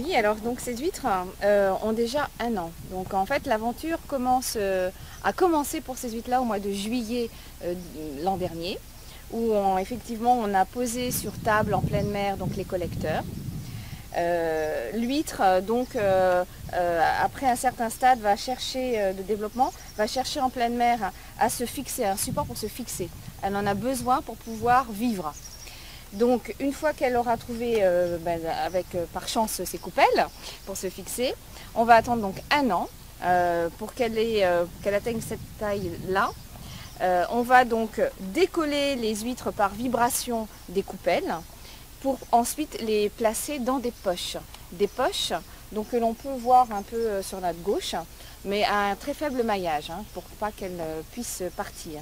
Oui, alors donc ces huîtres ont déjà 1 an. Donc en fait l'aventure a commencé pour ces huîtres-là au mois de juillet l'an dernier, où effectivement on a posé sur table en pleine mer donc les collecteurs. L'huître après un certain stade va chercher de développement, va chercher en pleine mer à se fixer, un support pour se fixer. Elle en a besoin pour pouvoir vivre. Donc une fois qu'elle aura trouvé par chance ses coupelles pour se fixer, on va attendre donc 1 an pour qu'elle atteigne cette taille-là. On va donc décoller les huîtres par vibration des coupelles pour ensuite les placer dans des poches. Des poches donc, que l'on peut voir un peu sur notre gauche, mais à un très faible maillage pour pas qu'elles puissent partir.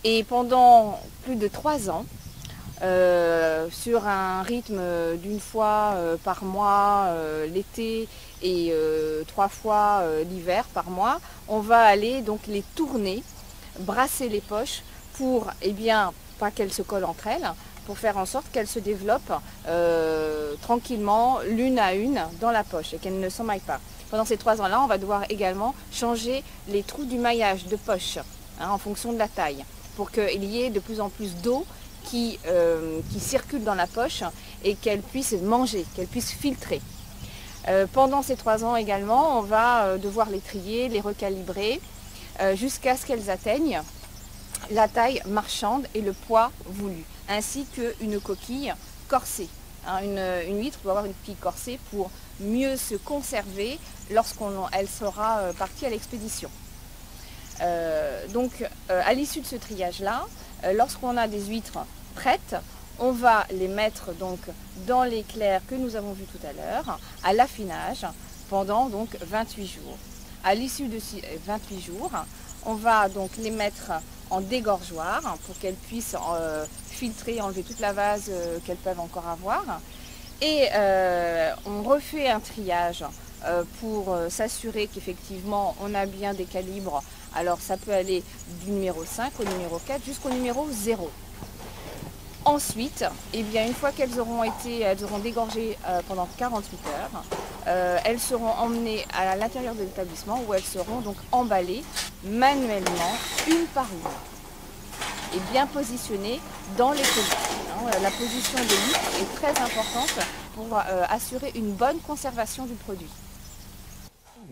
Et pendant plus de 3 ans, sur un rythme d'une fois par mois l'été et 3 fois l'hiver par mois, on va aller donc les tourner, brasser les poches pour, pas qu'elles se collent entre elles, pour faire en sorte qu'elles se développent tranquillement l'une à une dans la poche et qu'elles ne s'emmaillent pas. Pendant ces 3 ans-là, on va devoir également changer les trous du maillage de poche en fonction de la taille, pour qu'il y ait de plus en plus d'eau qui circule dans la poche et qu'elle puisse manger, qu'elle puisse filtrer. Pendant ces 3 ans également, on va devoir les trier, les recalibrer jusqu'à ce qu'elles atteignent la taille marchande et le poids voulu, ainsi qu'une coquille corsée. Une huître doit avoir une coquille corsée pour mieux se conserver lorsqu'elle sera partie à l'expédition. À l'issue de ce triage-là, lorsqu'on a des huîtres prêtes, on va les mettre donc dans l'éclair que nous avons vu tout à l'heure, à l'affinage, pendant donc 28 jours. À l'issue de ces 28 jours, on va donc les mettre en dégorgeoir pour qu'elles puissent filtrer, enlever toute la vase qu'elles peuvent encore avoir. Et on refait un triage pour s'assurer qu'effectivement on a bien des calibres. Alors ça peut aller du numéro 5 au numéro 4 jusqu'au numéro 0. Ensuite, une fois qu'elles auront dégorgé pendant 48 heures, elles seront emmenées à l'intérieur de l'établissement où elles seront donc emballées manuellement, une par une, et bien positionnées dans les colis. La position de l'huître est très importante pour assurer une bonne conservation du produit.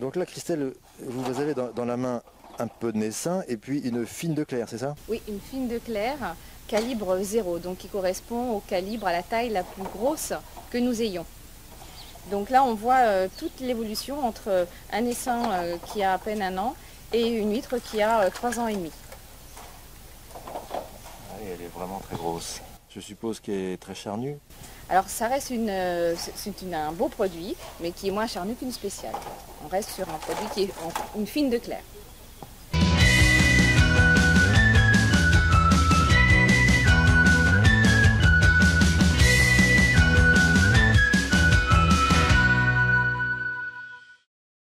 Donc là, Christelle, vous avez dans la main un peu de naissain et puis une fine de Clerc, c'est ça? Oui, une fine de Clerc, calibre 0, donc qui correspond au calibre, à la taille la plus grosse que nous ayons. Donc là, on voit toute l'évolution entre un essaim qui a à peine 1 an et une huître qui a 3 ans et demi. Oui, elle est vraiment très grosse. Je suppose qu'elle est très charnue. Alors ça reste un beau produit, mais qui est moins charnu qu'une spéciale. On reste sur un produit qui est une fine de Clerc.